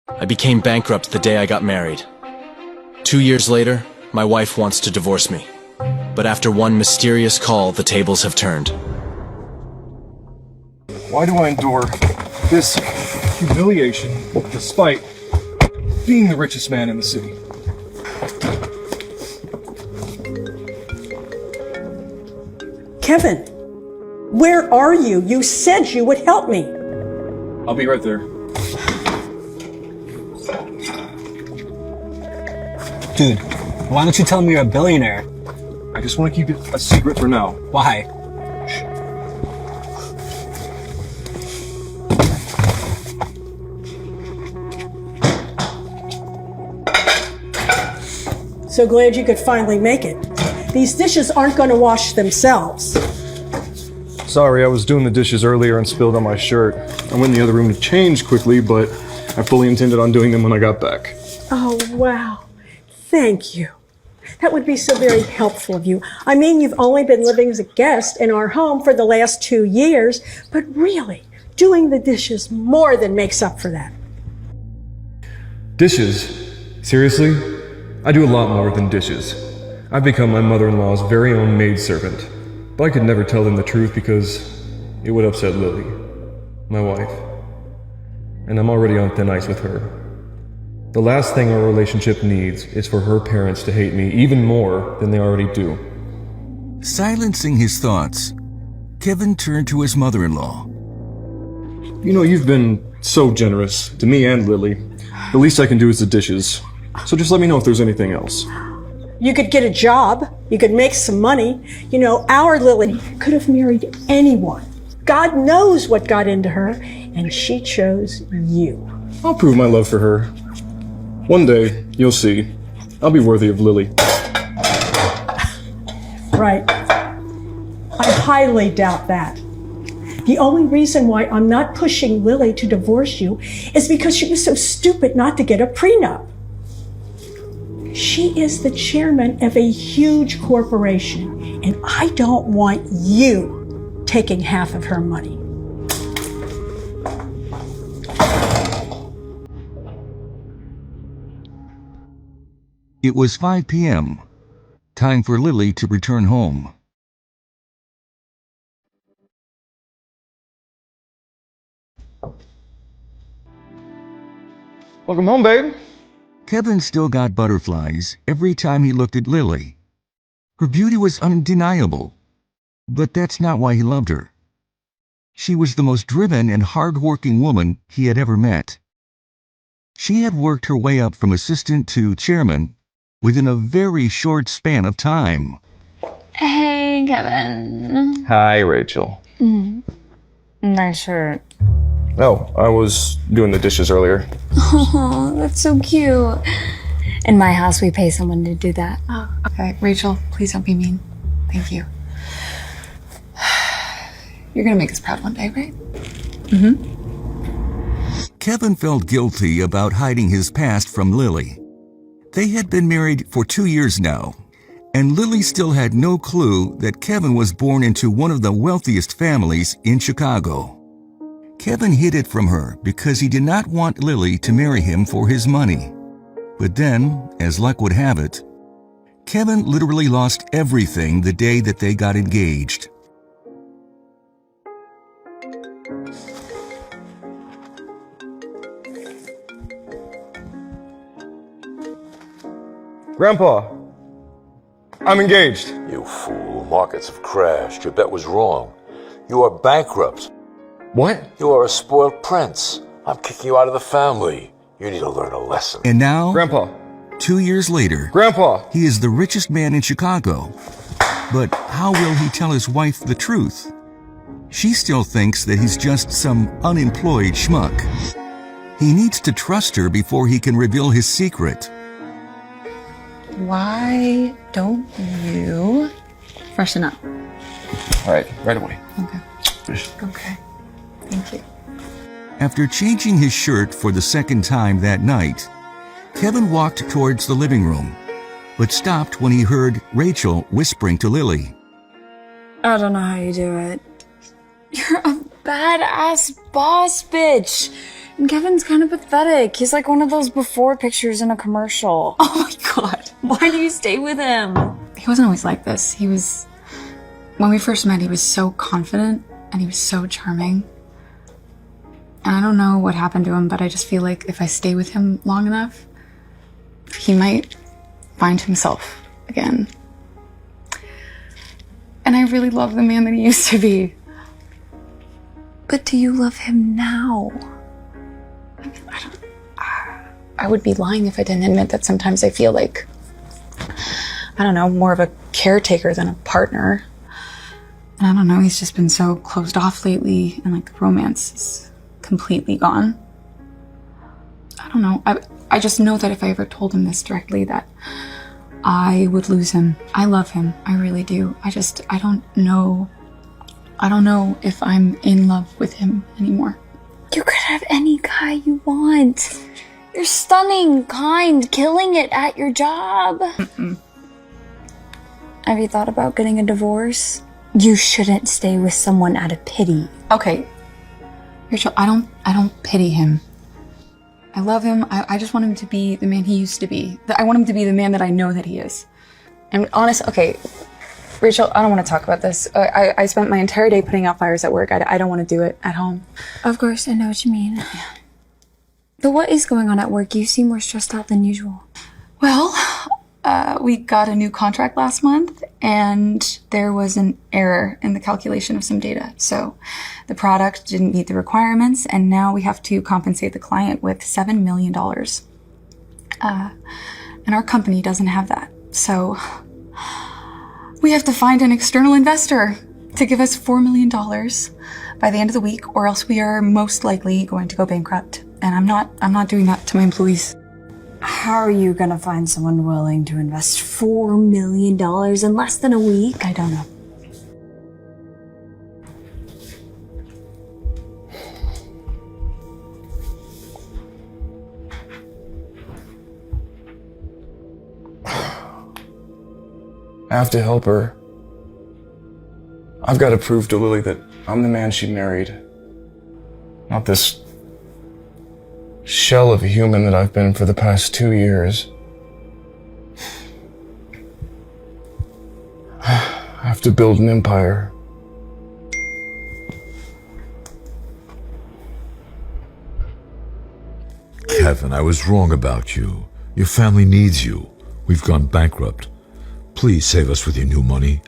I became bankrupt the day I got married. 2 years later, my wife wants to divorce me. But after one mysterious call, the tables have turned. Why do I endure this humiliation despite being the richest man in the city? Kevin, where are you? You said you would help me. I'll be right there. Dude, why don't you tell me you're a billionaire? I just want to keep it a secret for now. Why? So glad you could finally make it. These dishes aren't going to wash themselves. Sorry, I was doing the dishes earlier and spilled on my shirt. I went in the other room to change quickly, but I fully intended on doing them when I got back. Oh, wow. Thank you. That would be so very helpful of you. I mean, you've only been living as a guest in our home for the last 2 years, but really, doing the dishes more than makes up for that. Dishes? Seriously? I do a lot more than dishes. I've become my mother-in-law's very own maidservant. But I could never tell them the truth because it would upset Lily, my wife. And I'm already on thin ice with her. The last thing our relationship needs is for her parents to hate me even more than they already do. Silencing his thoughts, Kevin turned to his mother-in-law. You know, you've been so generous to me and Lily. The least I can do is the dishes. So just let me know if there's anything else. You could get a job. You could make some money. You know, our Lily could have married anyone. God knows what got into her, and she chose you. I'll prove my love for her. One day, you'll see. I'll be worthy of Lily. Right. I highly doubt that. The only reason why I'm not pushing Lily to divorce you is because she was so stupid not to get a prenup. She is the chairman of a huge corporation, and I don't want you taking half of her money. It was 5 p.m. Time for Lily to return home. Welcome home, babe. Kevin still got butterflies every time he looked at Lily. Her beauty was undeniable, but that's not why he loved her. She was the most driven and hard-working woman he had ever met. She had worked her way up from assistant to chairman within a very short span of time. Hey, Kevin. Hi, Rachel. Nice shirt. Oh, I was doing the dishes earlier. Oh, that's so cute. In my house, we pay someone to do that. Oh, okay. Rachel, please don't be mean. Thank you. You're gonna make us proud one day, right? Kevin felt guilty about hiding his past from Lily. They had been married for 2 years now, and Lily still had no clue that Kevin was born into one of the wealthiest families in Chicago. Kevin hid it from her because he did not want Lily to marry him for his money. But then, as luck would have it, Kevin literally lost everything the day that they got engaged. Grandpa, I'm engaged. You fool. Markets have crashed. Your bet was wrong. You are bankrupt. What? You are a spoiled prince. I'm kicking you out of the family. You need to learn a lesson. And now, Grandpa. 2 years later, Grandpa. he is the richest man in Chicago. But how will he tell his wife the truth? She still thinks that he's just some unemployed schmuck. He needs to trust her before he can reveal his secret. Why don't you freshen up? All right, right away. Okay. Okay. Thank you. After changing his shirt for the second time that night, Kevin walked towards the living room, but stopped when he heard Rachel whispering to Lily. I don't know how you do it. You're a badass boss bitch. And Kevin's kind of pathetic. He's like one of those before pictures in a commercial. Oh my god. Why do you stay with him? He wasn't always like this. When we first met, he was so confident and he was so charming. And I don't know what happened to him, but I just feel like if I stay with him long enough, he might find himself again. And I really love the man that he used to be. But do you love him now? I would be lying if I didn't admit that sometimes I feel like, I don't know, more of a caretaker than a partner. And I don't know, he's just been so closed off lately, and like the romance is completely gone. I don't know. I just know that if I ever told him this directly, that I would lose him. I love him. I really do. I don't know. I don't know if I'm in love with him anymore. You could have any guy you want. You're stunning, kind, killing it at your job. Have you thought about getting a divorce? You shouldn't stay with someone out of pity. Okay, Rachel, I don't pity him. I love him. I just want him to be the man he used to be. I want him to be the man that I know that he is. And honest, okay, Rachel, I don't want to talk about this. I spent my entire day putting out fires at work. I don't want to do it at home. Of course, I know what you mean. But what is going on at work? You seem more stressed out than usual. Well, we got a new contract last month, and there was an error in the calculation of some data. So the product didn't meet the requirements, and now we have to compensate the client with $7 million. And our company doesn't have that. So we have to find an external investor to give us $4 million by the end of the week, or else we are most likely going to go bankrupt. And I'm not doing that to my employees. How are you gonna find someone willing to invest $4 million in less than a week? I don't know. I have to help her. I've got to prove to Lily that I'm the man she married. Not this shell of a human that I've been for the past 2 years. I have to build an empire. Kevin, I was wrong about you. Your family needs you. We've gone bankrupt. Please save us with your new money.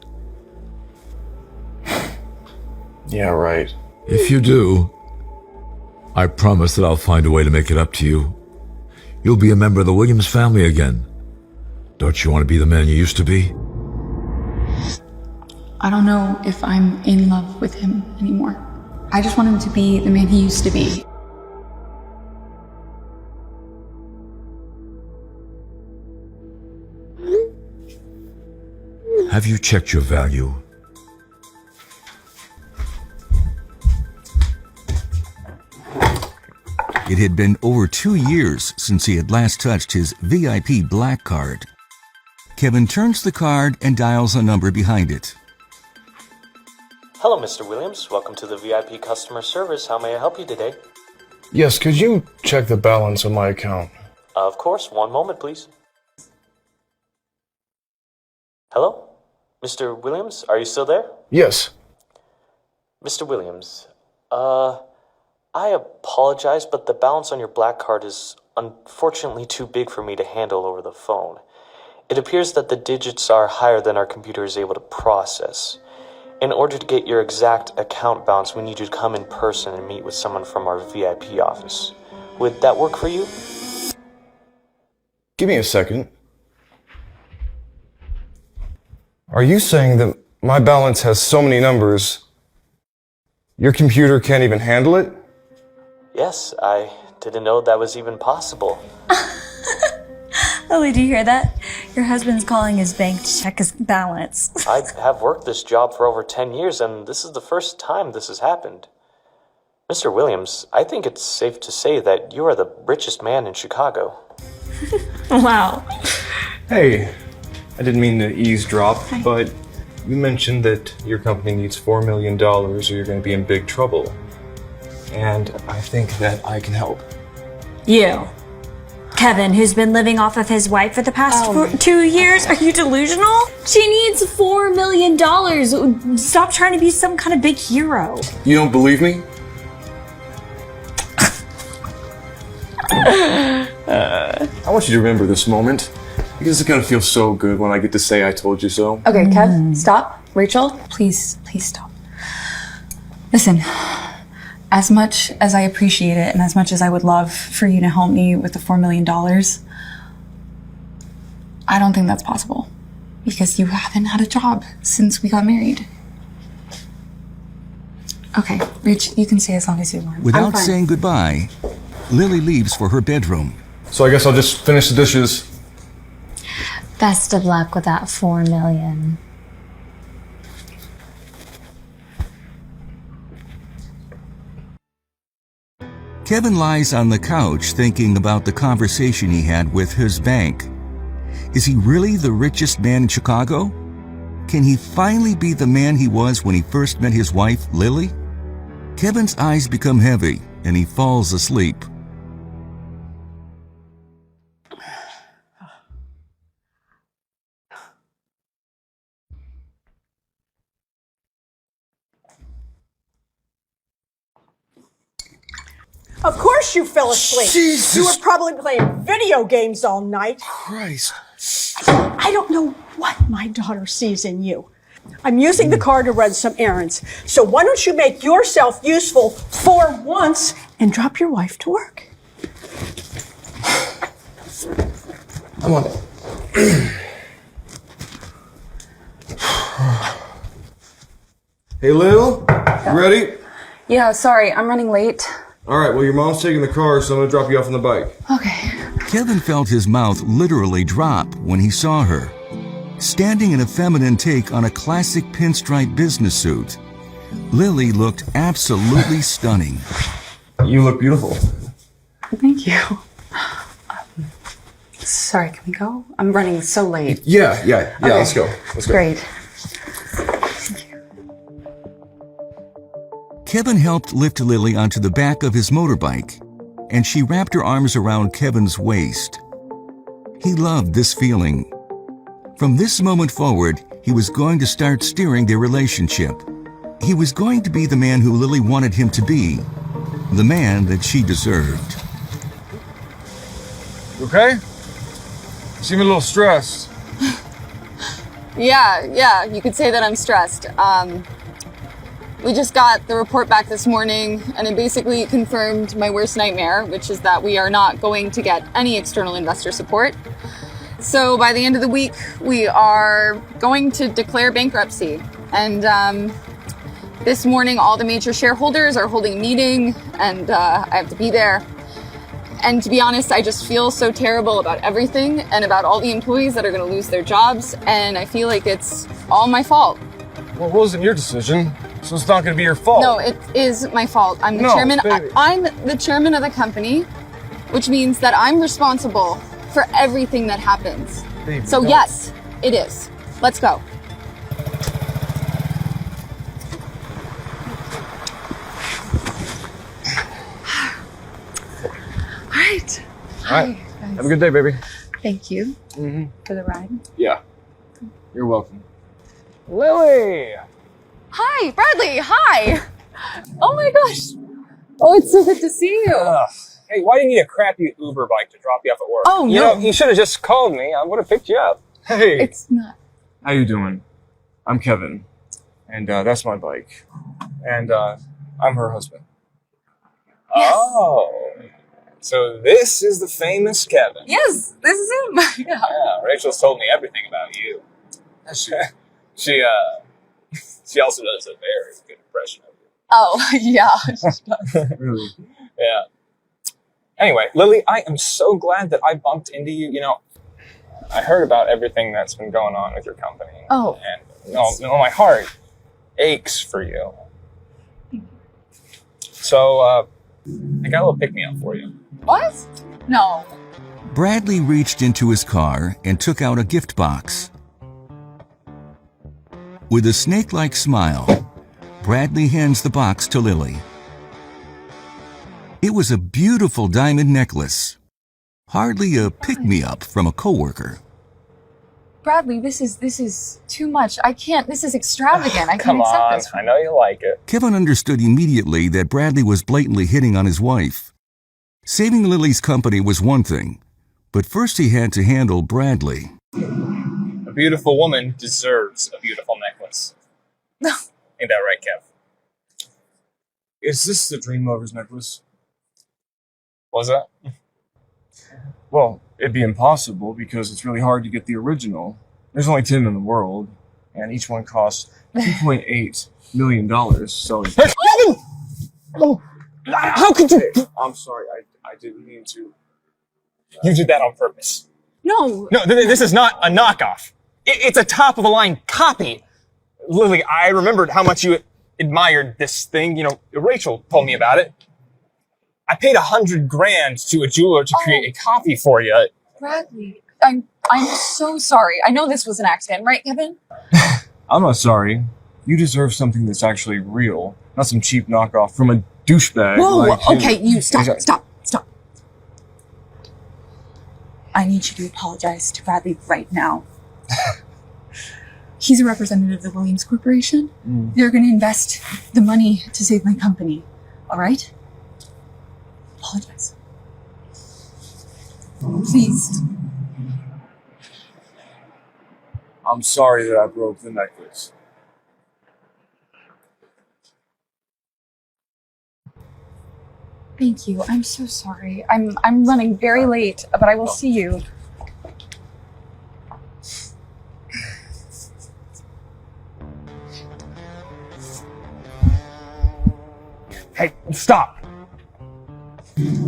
Yeah, right. If you do, I promise that I'll find a way to make it up to you. You'll be a member of the Williams family again. Don't you want to be the man you used to be? I don't know if I'm in love with him anymore. I just want him to be the man he used to be. Have you checked your value? It had been over 2 years since he had last touched his VIP black card. Kevin turns the card and dials a number behind it. Hello, Mr. Williams. Welcome to the VIP customer service. How may I help you today? Yes, could you check the balance on my account? Of course. One moment, please. Hello? Mr. Williams, are you still there? Yes. Mr. Williams, I apologize, but the balance on your black card is unfortunately too big for me to handle over the phone. It appears that the digits are higher than our computer is able to process. In order to get your exact account balance, we need you to come in person and meet with someone from our VIP office. Would that work for you? Give me a second. Are you saying that my balance has so many numbers, your computer can't even handle it? Yes, I didn't know that was even possible. Lily, do you hear that? Your husband's calling his bank to check his balance. I have worked this job for over 10 years, and this is the first time this has happened. Mr. Williams, I think it's safe to say that you are the richest man in Chicago. Wow. Hey, I didn't mean to eavesdrop, but you mentioned that your company needs $4 million or you're going to be in big trouble. and I think that I can help. You. Kevin, who's been living off of his wife for the past 2 years? Are you delusional? She needs $4 million. Stop trying to be some kind of big hero. You don't believe me? I want you to remember this moment, because it's gonna feel so good when I get to say I told you so. Okay, Kev, stop. Rachel, please stop. Listen, as much as I appreciate it and as much as I would love for you to help me with the $4 million, I don't think that's possible because you haven't had a job since we got married. Okay, Rach, you can stay as long as you want. Without saying goodbye, Lily leaves for her bedroom. So I guess I'll just finish the dishes. Best of luck with that $4 million. Kevin lies on the couch thinking about the conversation he had with his bank. Is he really the richest man in Chicago? Can he finally be the man he was when he first met his wife, Lily? Kevin's eyes become heavy and he falls asleep. Of course you fell asleep. Jesus. You were probably playing video games all night. Christ. I don't know what my daughter sees in you. I'm using the car to run some errands. So why don't you make yourself useful for once and drop your wife to work? I'm on it. Hey, Lil, you ready? Yeah, sorry, I'm running late. All right, well, your mom's taking the car, so I'm gonna drop you off on the bike. Okay. Kevin felt his mouth literally drop when he saw her, standing in a feminine take on a classic pinstripe business suit. Lily looked absolutely stunning. You look beautiful. Thank you. Sorry, can we go? I'm running so late. Yeah, let's go. Let's go. Great. Kevin helped lift Lily onto the back of his motorbike, and she wrapped her arms around Kevin's waist. He loved this feeling. From this moment forward, he was going to start steering their relationship. He was going to be the man who Lily wanted him to be, the man that she deserved. You okay? You seem a little stressed. Yeah, you could say that I'm stressed. We just got the report back this morning, and it basically confirmed my worst nightmare, which is that we are not going to get any external investor support. So by the end of the week, we are going to declare bankruptcy. And this morning, all the major shareholders are holding a meeting, and I have to be there. And to be honest, I just feel so terrible about everything and about all the employees that are going to lose their jobs, and I feel like it's all my fault. Well, it wasn't your decision, so it's not going to be your fault. No, it is my fault. I'm the chairman. I'm the chairman of the company, which means that I'm responsible for everything that happens. Baby, so no. yes, it is. Let's go. All right. All right. Have a good day, baby. Thank you for the ride. Yeah. You're welcome. Lily! Hi, Bradley. Hi. Oh my gosh. Oh, it's so good to see you. Hey, why do you need a crappy Uber bike to drop you off at work? Oh, You no. know, you should have just called me. I would have picked you up. Hey! It's not. How you doing? I'm Kevin, and that's my bike. And I'm her husband. Yes. Oh. So this is the famous Kevin. Yes, this is him. Yeah. Yeah, Rachel's told me everything about you. She also does a very good impression of you. Oh, yeah. Really? Yeah. Anyway, Lily, I am so glad that I bumped into you. You know, I heard about everything that's been going on with your company. Oh. And my heart aches for you. So, I got a little pick-me-up for you. What? No. Bradley reached into his car and took out a gift box. With a snake-like smile, Bradley hands the box to Lily. It was a beautiful diamond necklace. Hardly a pick-me-up from a coworker. Bradley, this is too much. I can't. This is extravagant. I Come can't accept on, this. I know you like it. Kevin understood immediately that Bradley was blatantly hitting on his wife. Saving Lily's company was one thing, but first he had to handle Bradley. A beautiful woman deserves a beautiful necklace. Ain't that right, Kev? Is this the Dream Lover's necklace? Was that? Well, it'd be impossible because it's really hard to get the original. There's only 10 in the world, and each one costs $2.8 million, so... Oh, how could you? I'm sorry, I didn't mean to. You did that on purpose. No. No, this is not a knockoff. It's a top-of-the-line copy. Lily, I remembered how much you admired this thing. You know, Rachel told me about it. I paid $100,000 to a jeweler to create a copy for you. Bradley, I'm so sorry. I know this was an accident, right, Kevin? I'm not sorry. You deserve something that's actually real, not some cheap knockoff from a douchebag. Whoa, like you. okay, you stop. I need you to apologize to Bradley right now. He's a representative of the Williams Corporation. They're going to invest the money to save my company. All right? Apologize. Please. I'm sorry that I broke the necklace. Thank you. I'm so sorry. I'm running very late, but I will see you. Hey, stop.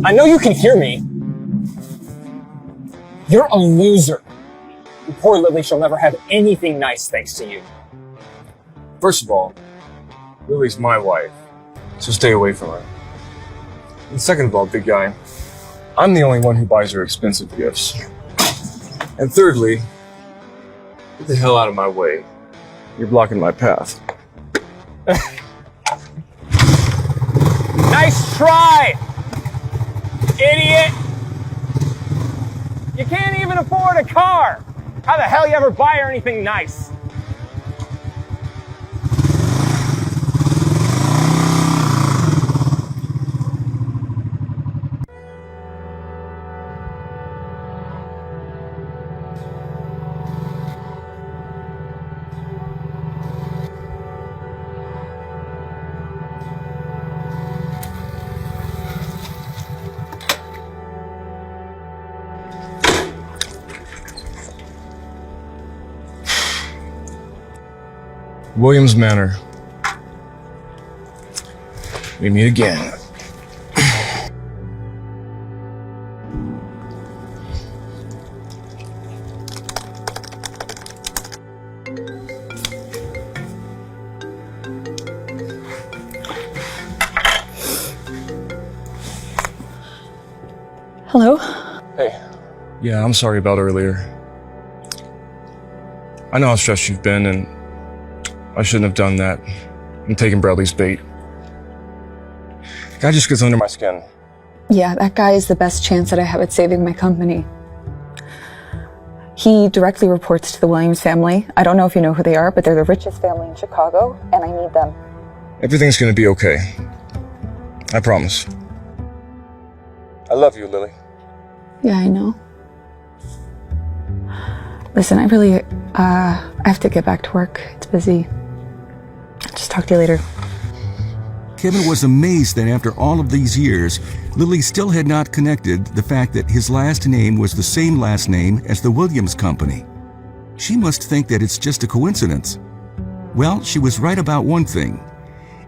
I know you can hear me. You're a loser. And poor Lily shall never have anything nice thanks to you. First of all, Lily's my wife, so stay away from her. And second of all, big guy, I'm the only one who buys her expensive gifts. And thirdly, get the hell out of my way. You're blocking my path. Nice try, idiot! You can't even afford a car. How the hell you ever buy her anything nice? Williams Manor. We meet again. Hello? Hey. Yeah, I'm sorry about earlier. I know how stressed you've been, and I shouldn't have done that. I'm taking Bradley's bait. Guy just gets under my skin. Yeah, that guy is the best chance that I have at saving my company. He directly reports to the Williams family. I don't know if you know who they are, but they're the richest family in Chicago, and I need them. Everything's gonna be okay. I promise. I love you, Lily. Yeah, I know. Listen, I really, I have to get back to work. It's busy. I'll just talk to you later. Kevin was amazed that after all of these years, Lily still had not connected the fact that his last name was the same last name as the Williams Company. She must think that it's just a coincidence. Well, she was right about one thing.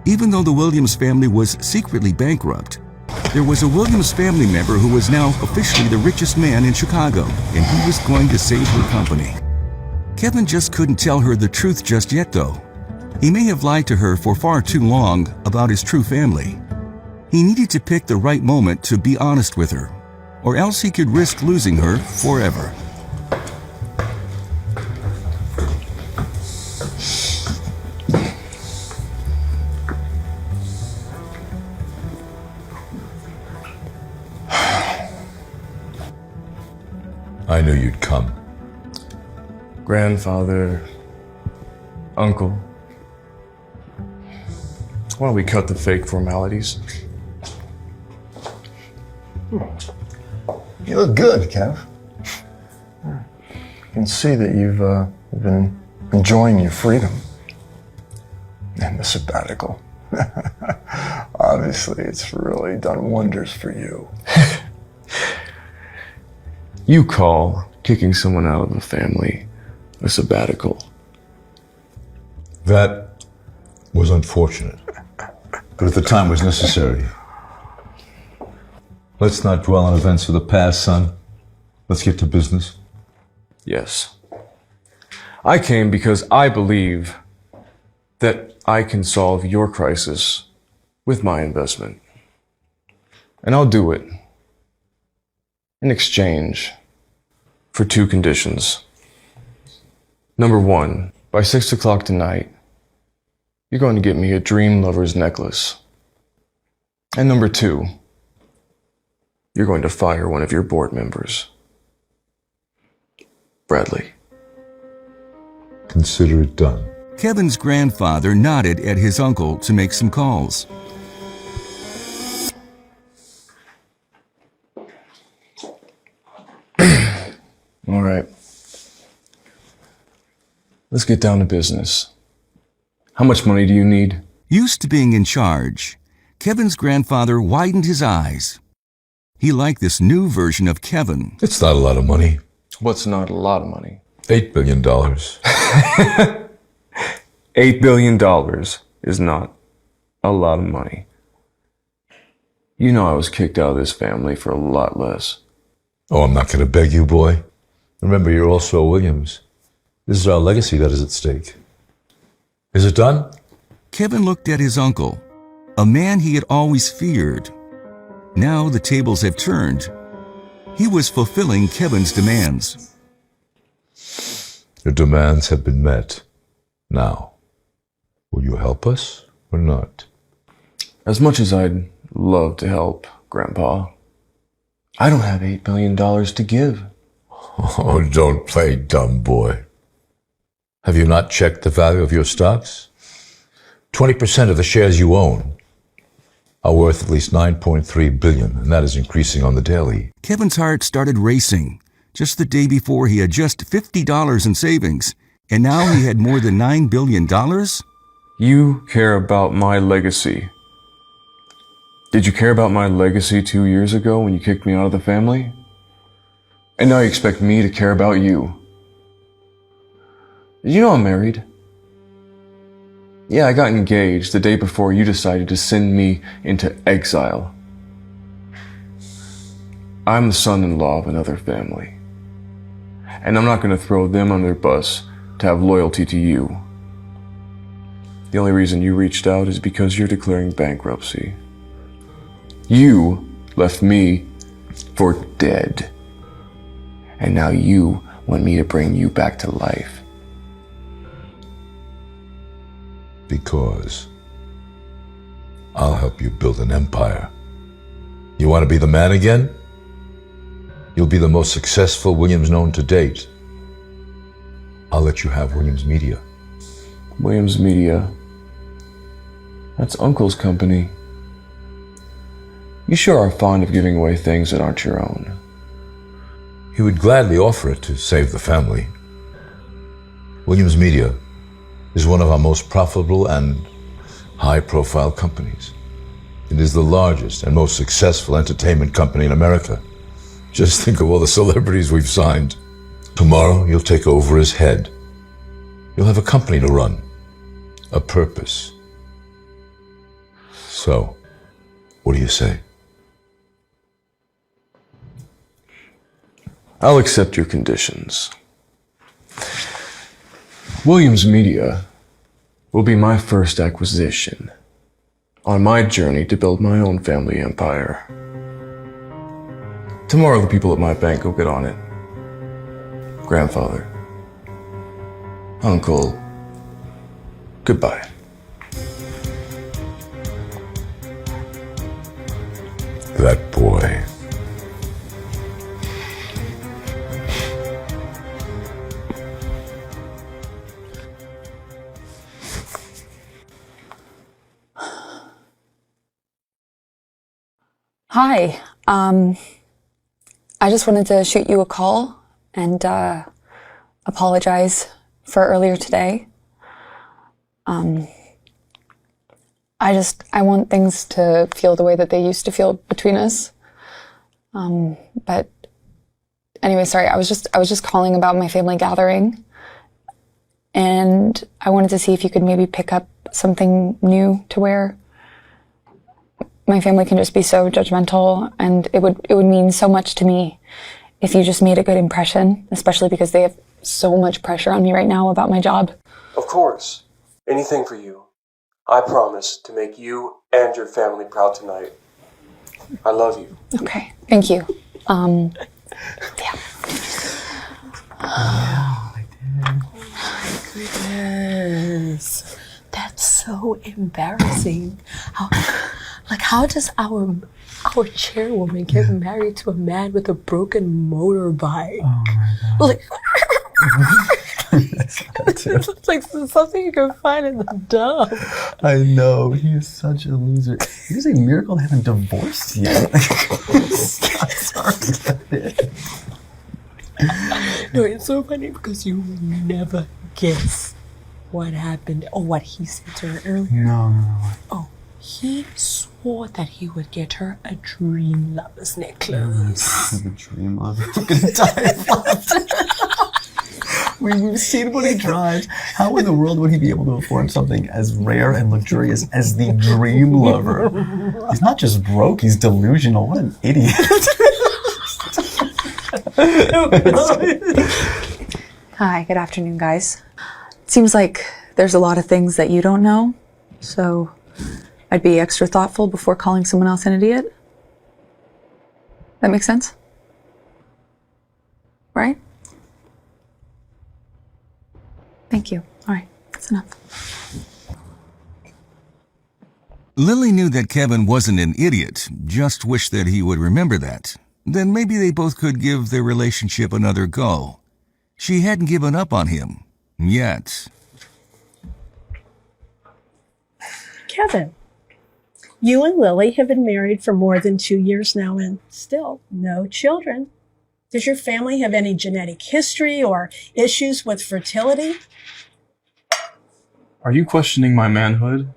Even though the Williams family was secretly bankrupt, there was a Williams family member who was now officially the richest man in Chicago, and he was going to save her company. Kevin just couldn't tell her the truth just yet, though. He may have lied to her for far too long about his true family. He needed to pick the right moment to be honest with her, or else he could risk losing her forever. I knew you'd come. Grandfather, uncle. Why don't we cut the fake formalities? You look good, Kev. I can see that you've been enjoying your freedom and the sabbatical. Obviously, it's really done wonders for you. You call kicking someone out of the family a sabbatical. That was unfortunate, but at the time was necessary. Let's not dwell on events of the past, son. Let's get to business. Yes. I came because I believe that I can solve your crisis with my investment. And I'll do it in exchange for 2 conditions. Number 1, by 6 o'clock tonight, you're going to get me a dream lover's necklace. And number 2, you're going to fire one of your board members. Bradley. Consider it done. Kevin's grandfather nodded at his uncle to make some calls. All right. Let's get down to business. How much money do you need? Used to being in charge, Kevin's grandfather widened his eyes. He liked this new version of Kevin. It's not a lot of money. What's not a lot of money? $8 billion. $8 billion is not a lot of money. You know I was kicked out of this family for a lot less. Oh, I'm not going to beg you, boy. Remember, you're also a Williams. This is our legacy that is at stake. Is it done? Kevin looked at his uncle, a man he had always feared. Now the tables have turned. He was fulfilling Kevin's demands. Your demands have been met. Now, will you help us or not? As much as I'd love to help, Grandpa, I don't have $8 billion to give. Oh, don't play dumb, boy. Have you not checked the value of your stocks? 20% of the shares you own are worth at least $9.3 billion, and that is increasing on the daily. Kevin's heart started racing. Just the day before, he had just $50 in savings, and now he had more than $9 billion? You care about my legacy. Did you care about my legacy 2 years ago when you kicked me out of the family? And now you expect me to care about you. Did you know I'm married? Yeah, I got engaged the day before you decided to send me into exile. I'm the son-in-law of another family. And I'm not going to throw them under the bus to have loyalty to you. The only reason you reached out is because you're declaring bankruptcy. You left me for dead. And now you want me to bring you back to life. Because I'll help you build an empire. You want to be the man again? You'll be the most successful Williams known to date. I'll let you have Williams Media. Williams Media? That's Uncle's company. You sure are fond of giving away things that aren't your own. He would gladly offer it to save the family. Williams Media is one of our most profitable and high-profile companies. It is the largest and most successful entertainment company in America. Just think of all the celebrities we've signed. Tomorrow, you'll take over as head. You'll have a company to run, a purpose. So, what do you say? I'll accept your conditions. Williams Media will be my first acquisition on my journey to build my own family empire. Tomorrow the people at my bank will get on it. Grandfather, Uncle, goodbye. That boy. Hi. I just wanted to shoot you a call and apologize for earlier today. I want things to feel the way that they used to feel between us. But anyway, sorry, I was just calling about my family gathering. And I wanted to see if you could maybe pick up something new to wear. My family can just be so judgmental, and it would mean so much to me if you just made a good impression, especially because they have so much pressure on me right now about my job. Of course. Anything for you. I promise to make you and your family proud tonight. I love you. Okay, thank you. Yeah. Oh my goodness. That's so embarrassing. How does our chairwoman get married to a man with a broken motorbike? Oh my God. Like, it's like something you can find in the dump. I know, he is such a loser. It is a miracle they haven't divorced yet. No, it's so funny because you will never guess what happened or what he said to her earlier. No. Oh, he swore that he would get her a dream lover's necklace. A dream lover. I'm gonna die of laughter. We've seen what he drives. How in the world would he be able to afford something as rare and luxurious as the dream lover? He's not just broke, he's delusional. What an idiot. Hi, good afternoon, guys. It seems like there's a lot of things that you don't know, so I'd be extra thoughtful before calling someone else an idiot. That makes sense? Right? Thank you. All right, that's enough. Lily knew that Kevin wasn't an idiot, just wished that he would remember that. Then maybe they both could give their relationship another go. She hadn't given up on him. Yet. Kevin, you and Lily have been married for more than 2 years now and still no children. Does your family have any genetic history or issues with fertility? Are you questioning my manhood?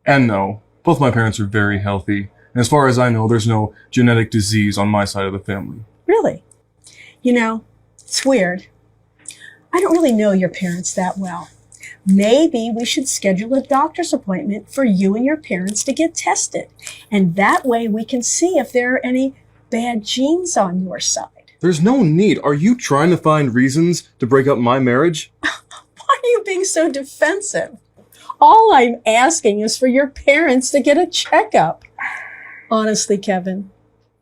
And no, both my parents are very healthy. And as far as I know, there's no genetic disease on my side of the family. Really? You know, it's weird. I don't really know your parents that well. Maybe we should schedule a doctor's appointment for you and your parents to get tested. And that way we can see if there are any bad genes on your side. There's no need. Are you trying to find reasons to break up my marriage? Why are you being so defensive? All I'm asking is for your parents to get a checkup. Honestly, Kevin,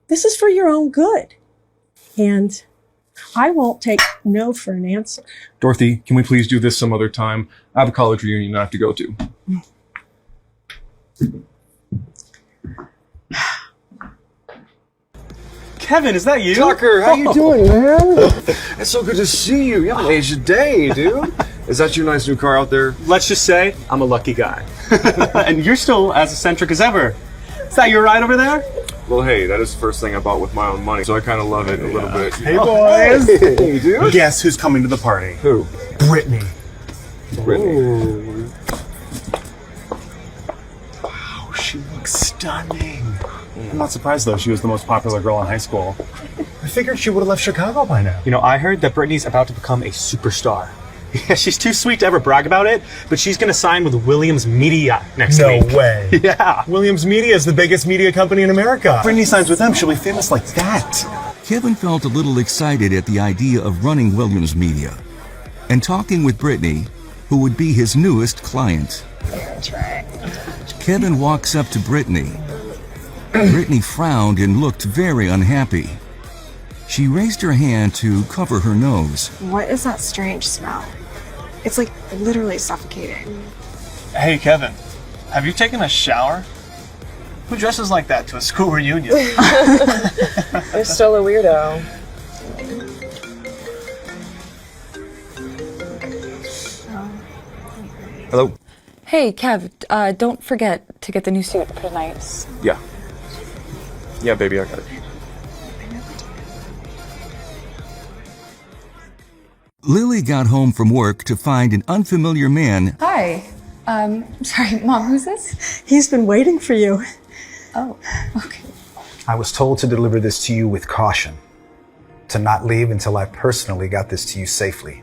this is for your own good. And I won't take no for an answer. Dorothy, can we please do this some other time? I have a college reunion I have to go to. Kevin, is that you? Tucker, how you doing, man? It's so good to see you. You haven't aged a day, dude. Is that your nice new car out there? Let's just say I'm a lucky guy. And you're still as eccentric as ever. Is that your ride over there? Well, hey, that is the first thing I bought with my own money, so I kind of love it a little bit. Hey, boys. Hey, dude. Guess who's coming to the party? Who? Brittany. Brittany. Wow, she looks stunning. I'm not surprised, though. She was the most popular girl in high school. I figured she would have left Chicago by now. You know, I heard that Brittany's about to become a superstar. Yeah, she's too sweet to ever brag about it, but she's going to sign with Williams Media next week. No way. Yeah. Williams Media is the biggest media company in America. Brittany signs with them, she'll be famous like that. Kevin felt a little excited at the idea of running Williams Media and talking with Brittany, who would be his newest client. Kevin walks up to Brittany. Brittany frowned and looked very unhappy. She raised her hand to cover her nose. What is that strange smell? It's like literally suffocating. Hey, Kevin, have you taken a shower? Who dresses like that to a school reunion? You're still a weirdo. Hello? Hey, Kev, don't forget to get the new suit for tonight. Yeah. Yeah, baby, I got it. Lily got home from work to find an unfamiliar man. Hi. Sorry, Mom, who's this? He's been waiting for you. Oh, okay. I was told to deliver this to you with caution, to not leave until I personally got this to you safely.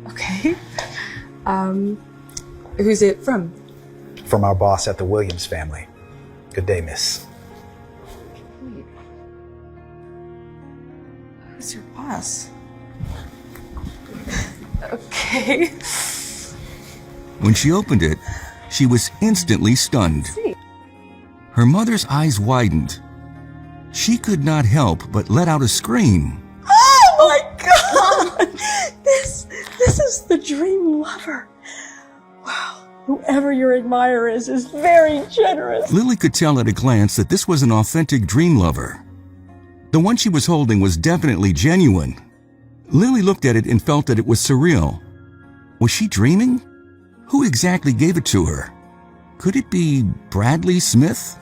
Okay. Who's it from? From our boss at the Williams family. Good day, miss. Who's your boss? Okay. When she opened it, she was instantly stunned. Her mother's eyes widened. She could not help but let out a scream. Oh my God! This is the dream lover. Wow. Whoever your admirer is very generous. Lily could tell at a glance that this was an authentic dream lover. The one she was holding was definitely genuine. Lily looked at it and felt that it was surreal. Was she dreaming? Who exactly gave it to her? Could it be Bradley Smith?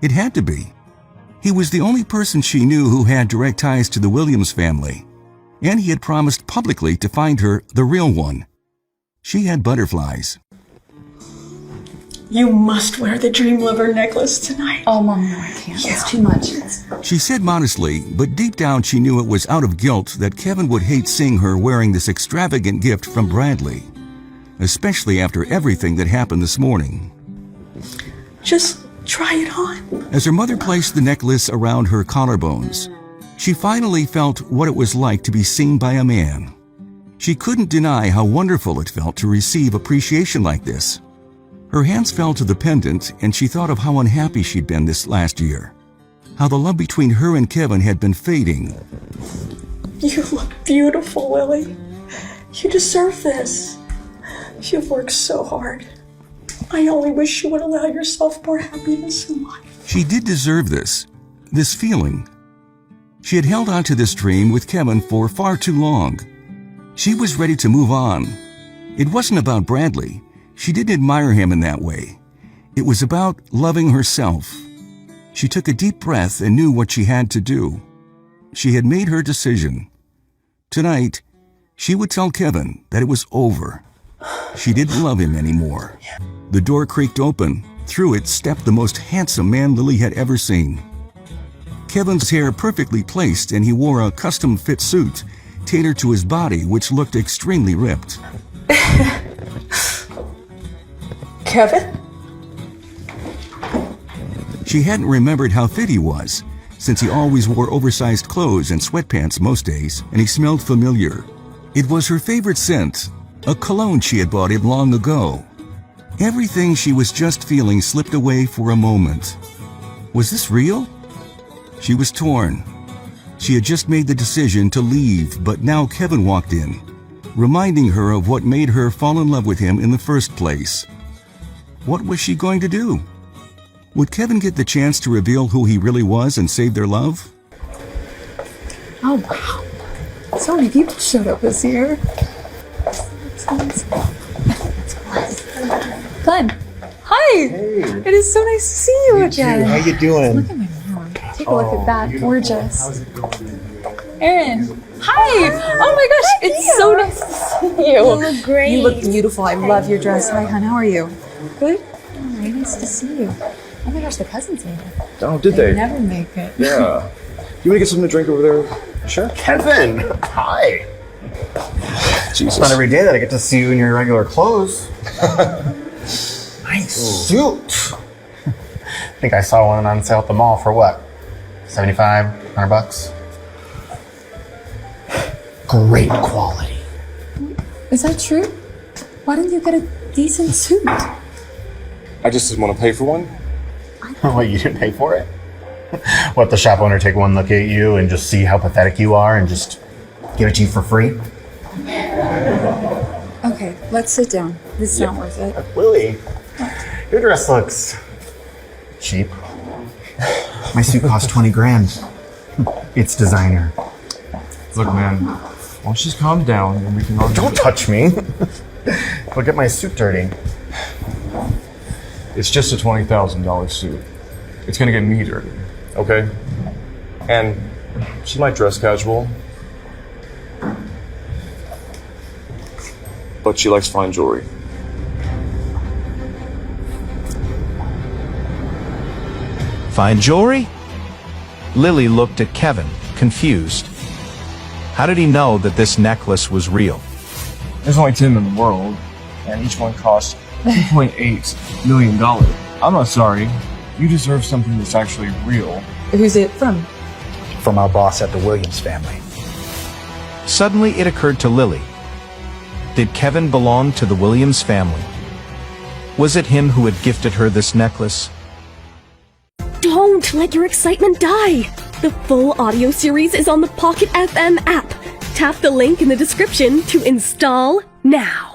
It had to be. He was the only person she knew who had direct ties to the Williams family, and he had promised publicly to find her the real one. She had butterflies. You must wear the dream lover necklace tonight. Oh, Mom, no, I can't. It's too much. She said modestly, but deep down she knew it was out of guilt that Kevin would hate seeing her wearing this extravagant gift from Bradley, especially after everything that happened this morning. Just try it on. As her mother placed the necklace around her collarbones, she finally felt what it was like to be seen by a man. She couldn't deny how wonderful it felt to receive appreciation like this. Her hands fell to the pendant, and she thought of how unhappy she'd been this last year, how the love between her and Kevin had been fading. You look beautiful, Lily. You deserve this. You've worked so hard. I only wish you would allow yourself more happiness in life. She did deserve this feeling. She had held on to this dream with Kevin for far too long. She was ready to move on. It wasn't about Bradley. She didn't admire him in that way. It was about loving herself. She took a deep breath and knew what she had to do. She had made her decision. Tonight, she would tell Kevin that it was over. She didn't love him anymore. The door creaked open. Through it stepped the most handsome man Lily had ever seen. Kevin's hair perfectly placed, and he wore a custom-fit suit tailored to his body, which looked extremely ripped. Kevin? She hadn't remembered how fit he was, since he always wore oversized clothes and sweatpants most days, and he smelled familiar. It was her favorite scent, a cologne she had bought him long ago. Everything she was just feeling slipped away for a moment. Was this real? She was torn. She had just made the decision to leave, but now Kevin walked in, reminding her of what made her fall in love with him in the first place. What was she going to do? Would Kevin get the chance to reveal who he really was and save their love? Oh, wow. So many people showed up this year. Glenn. Hi. Hey. It is so nice to see you again. How you doing? Look at my mom. Take a look at that. Gorgeous. Erin. Hi. Oh my gosh. It's so nice to see you. You look great. You look beautiful. I love your dress. Hi, hon. How are you? Good? Oh, very nice to see you. Oh my gosh, the cousins made it. Oh, did they? Never make it. Yeah. You want to get something to drink over there? Sure. Kevin, hi. Jesus. It's not every day that I get to see you in your regular clothes. Nice suit. I think I saw one on sale at the mall for what? $75, $100? Great quality. Is that true? Why didn't you get a decent suit? I just didn't want to pay for one. What, you didn't pay for it? What, the shop owner take one look at you and just see how pathetic you are and just give it to you for free? Okay, let's sit down. This is not worth it. Lily, your dress looks cheap. My suit cost 20 grand. It's designer. Look, man, why don't you just calm down and we can all... Don't touch me. Look at my suit dirty. It's just a $20,000 suit. It's gonna get me dirty. Okay? And she might dress casual, but she likes fine jewelry. Fine jewelry? Lily looked at Kevin, confused. How did he know that this necklace was real? There's only 10 in the world, and each one costs $2.8 million. I'm not sorry. You deserve something that's actually real. Who's it from? From our boss at the Williams family. Suddenly it occurred to Lily. Did Kevin belong to the Williams family? Was it him who had gifted her this necklace? Don't let your excitement die! The full audio series is on the Pocket FM app. Tap the link in the description to install now.